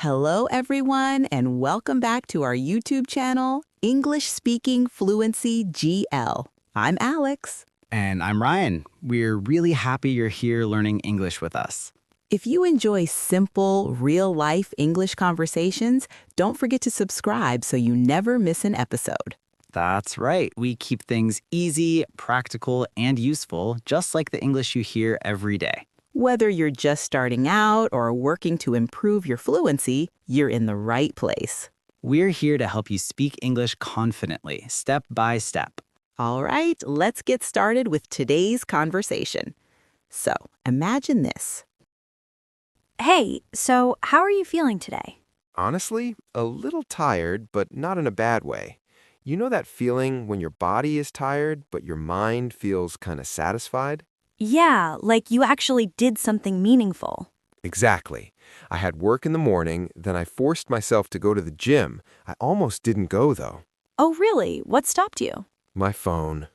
Hello, everyone, and welcome back to our YouTube channel, English Speaking Fluency GL. I'm Alex. And I'm Ryan. We're really happy you're here learning English with us. If you enjoy simple, real-life English conversations, don't forget to subscribe so you never miss an episode. That's right. We keep things easy, practical, and useful, just like the English you hear every day. Whether you're just starting out or working to improve your fluency, you're in the right place. We're here to help you speak English confidently, step by step. All right, let's get started with today's conversation. So, imagine this. Hey, so how are you feeling today? Honestly, a little tired, but not in a bad way. You know that feeling when your body is tired, but your mind feels kind of satisfied? Yeah, like you actually did something meaningful. Exactly. I had work in the morning, then I forced myself to go to the gym. I almost didn't go, though. Oh, really? What stopped you? My phone.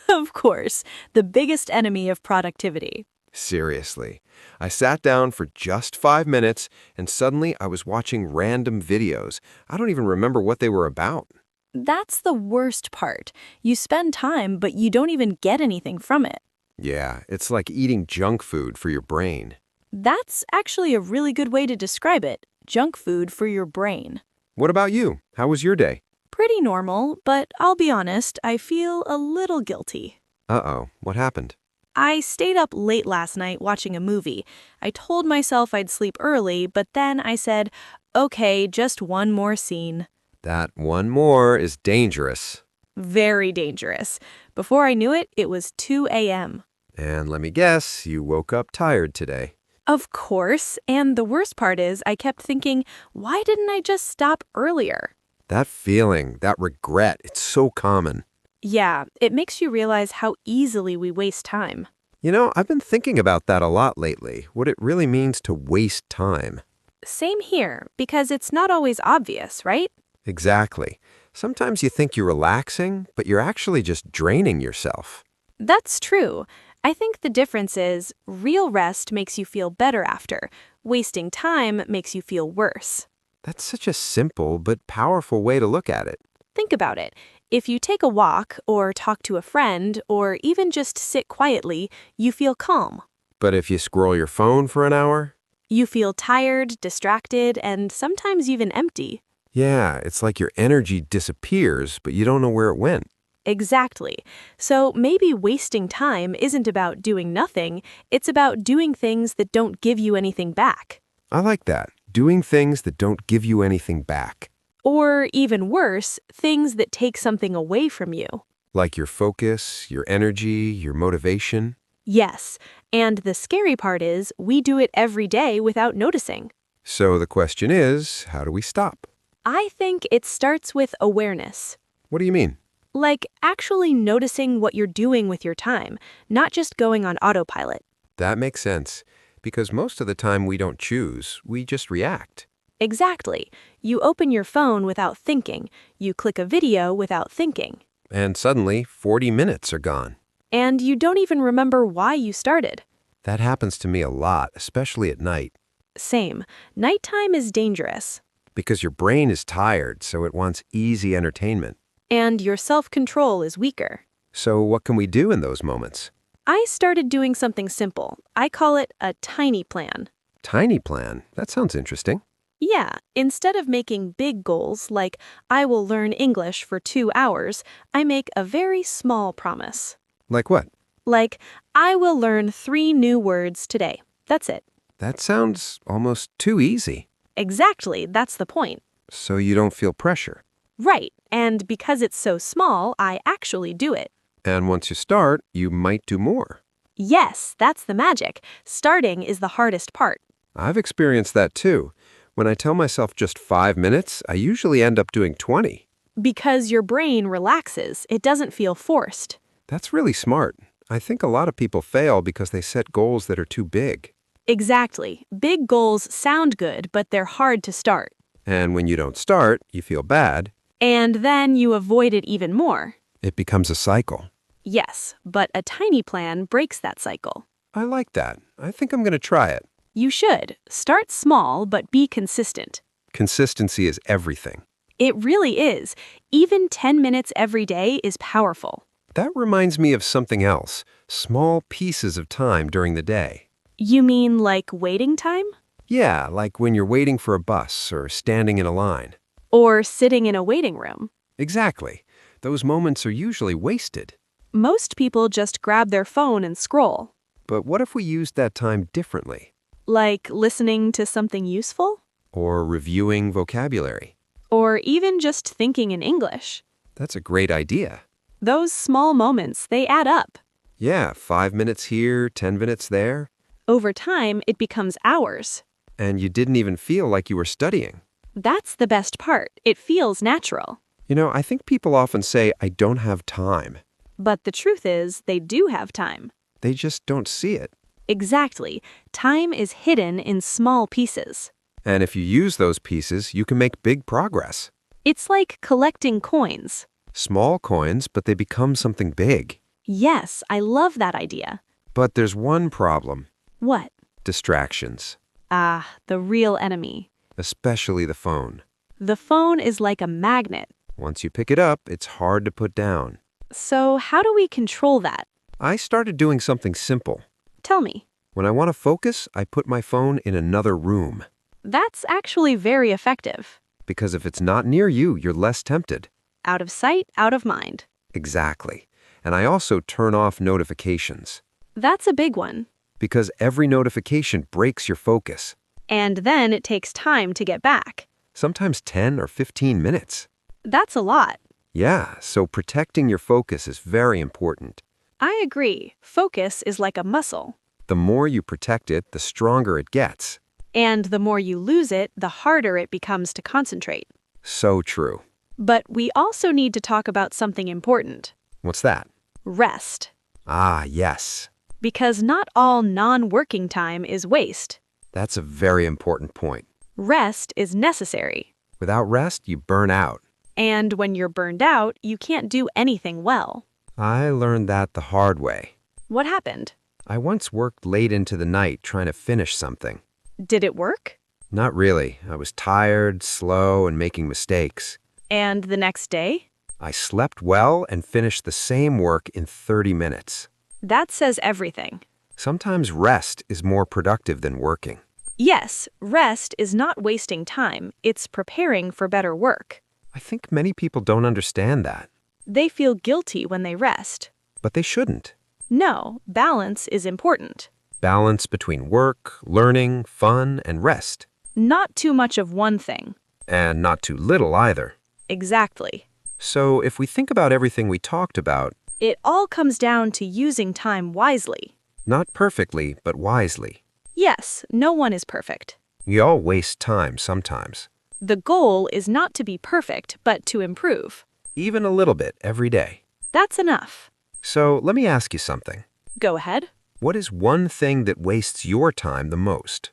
Of course, the biggest enemy of productivity. Seriously. I sat down for just 5 minutes, and suddenly I was watching random videos. I don't even remember what they were about. That's the worst part. You spend time, but you don't even get anything from it. Yeah, it's like eating junk food for your brain. That's actually a really good way to describe it. Junk food for your brain. What about you? How was your day? Pretty normal, but I'll be honest, I feel a little guilty. Uh-oh, what happened? I stayed up late last night watching a movie. I told myself I'd sleep early, but then I said, okay, just one more scene. That one more is dangerous. Very dangerous. Before I knew it, it was 2 a.m. And let me guess, you woke up tired today. Of course, and the worst part is I kept thinking, why didn't I just stop earlier? That feeling, that regret, it's so common. Yeah, it makes you realize how easily we waste time. You know, I've been thinking about that a lot lately, what it really means to waste time. Same here, because it's not always obvious, right? Exactly. Sometimes you think you're relaxing, but you're actually just draining yourself. That's true. I think the difference is real rest makes you feel better after. Wasting time makes you feel worse. That's such a simple but powerful way to look at it. Think about it. If you take a walk or talk to a friend or even just sit quietly, you feel calm. But if you scroll your phone for an hour? You feel tired, distracted, and sometimes even empty. Yeah, it's like your energy disappears, but you don't know where it went. Exactly. So maybe wasting time isn't about doing nothing, it's about doing things that don't give you anything back. I like that. Doing things that don't give you anything back. Or even worse, things that take something away from you. Like your focus, your energy, your motivation. Yes, and the scary part is we do it every day without noticing. So the question is, how do we stop? I think it starts with awareness. What do you mean? Like actually noticing what you're doing with your time, not just going on autopilot. That makes sense, because most of the time we don't choose, we just react. Exactly. You open your phone without thinking. You click a video without thinking. And suddenly, 40 minutes are gone. And you don't even remember why you started. That happens to me a lot, especially at night. Same. Nighttime is dangerous. Because your brain is tired, so it wants easy entertainment. And your self-control is weaker. So what can we do in those moments? I started doing something simple. I call it a tiny plan. Tiny plan? That sounds interesting. Yeah, instead of making big goals like I will learn English for 2 hours, I make a very small promise. Like what? Like, I will learn 3 new words today. That's it. That sounds almost too easy. Exactly, that's the point. So you don't feel pressure. Right, and because it's so small, I actually do it. And once you start, you might do more. Yes, that's the magic. Starting is the hardest part. I've experienced that too. When I tell myself just 5 minutes, I usually end up doing 20. Because your brain relaxes, it doesn't feel forced. That's really smart. I think a lot of people fail because they set goals that are too big. Exactly. Big goals sound good, but they're hard to start. And when you don't start, you feel bad. And then you avoid it even more. It becomes a cycle. Yes, but a tiny plan breaks that cycle. I like that. I think I'm going to try it. You should. Start small, but be consistent. Consistency is everything. It really is. Even 10 minutes every day is powerful. That reminds me of something else. Small pieces of time during the day. You mean like waiting time? Yeah, like when you're waiting for a bus or standing in a line. Or sitting in a waiting room? Exactly. Those moments are usually wasted. Most people just grab their phone and scroll. But what if we used that time differently? Like listening to something useful? Or reviewing vocabulary? Or even just thinking in English? That's a great idea. Those small moments, they add up. Yeah, 5 minutes here, 10 minutes there. Over time, it becomes hours. And you didn't even feel like you were studying. That's the best part. It feels natural. You know, I think people often say, I don't have time. But the truth is, they do have time. They just don't see it. Exactly. Time is hidden in small pieces. And if you use those pieces, you can make big progress. It's like collecting coins. Small coins, but they become something big. Yes, I love that idea. But there's one problem. What? Distractions. Ah, the real enemy. Especially the phone. The phone is like a magnet. Once you pick it up, it's hard to put down. So how do we control that? I started doing something simple. Tell me. When I want to focus, I put my phone in another room. That's actually very effective. Because if it's not near you, you're less tempted. Out of sight, out of mind. Exactly. And I also turn off notifications. That's a big one. Because every notification breaks your focus. And then it takes time to get back. Sometimes 10 or 15 minutes. That's a lot. Yeah, so protecting your focus is very important. I agree. Focus is like a muscle. The more you protect it, the stronger it gets. And the more you lose it, the harder it becomes to concentrate. So true. But we also need to talk about something important. What's that? Rest. Ah, yes. Because not all non-working time is waste. That's a very important point. Rest is necessary. Without rest, you burn out. And when you're burned out, you can't do anything well. I learned that the hard way. What happened? I once worked late into the night trying to finish something. Did it work? Not really. I was tired, slow, and making mistakes. And the next day? I slept well and finished the same work in 30 minutes. That says everything. Sometimes rest is more productive than working. Yes, rest is not wasting time. It's preparing for better work. I think many people don't understand that. They feel guilty when they rest. But they shouldn't. No, balance is important. Balance between work, learning, fun, and rest. Not too much of one thing. And not too little either. Exactly. So if we think about everything we talked about, It all comes down to using time wisely. not perfectly, but wisely. Yes, no one is perfect. We all waste time sometimes. The goal is not to be perfect, but to improve. Even a little bit every day. That's enough. So let me ask you something. Go ahead. What is one thing that wastes your time the most?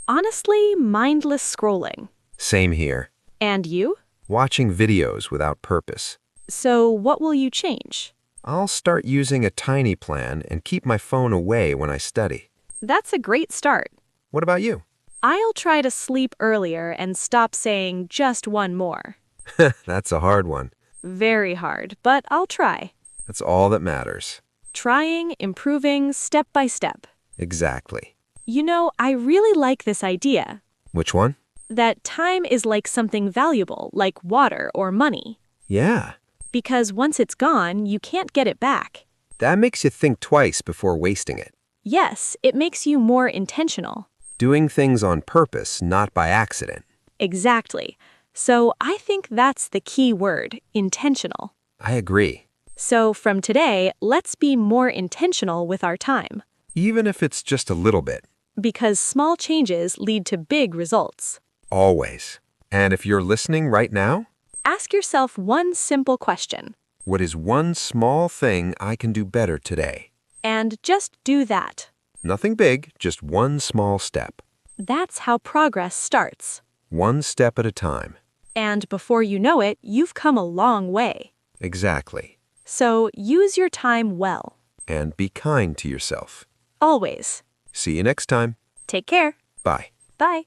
Honestly, mindless scrolling. Same here. And you? Watching videos without purpose. So what will you change? I'll start using a tiny plan and keep my phone away when I study. That's a great start. What about you? I'll try to sleep earlier and stop saying just one more. That's a hard one. Very hard, but I'll try. That's all that matters. Trying, improving, step by step. Exactly. You know, I really like this idea. Which one? That time is like something valuable, like water or money. Yeah. Because once it's gone, you can't get it back. That makes you think twice before wasting it. Yes, it makes you more intentional. Doing things on purpose, not by accident. Exactly. So I think that's the key word, intentional. I agree. So from today, let's be more intentional with our time. Even if it's just a little bit. Because small changes lead to big results. Always. And if you're listening right now, Ask yourself one simple question. what is one small thing I can do better today? And just do that. Nothing big, just one small step. That's how progress starts. One step at a time. And before you know it, you've come a long way. Exactly. So use your time well. And be kind to yourself. Always. See you next time. Take care. Bye. Bye.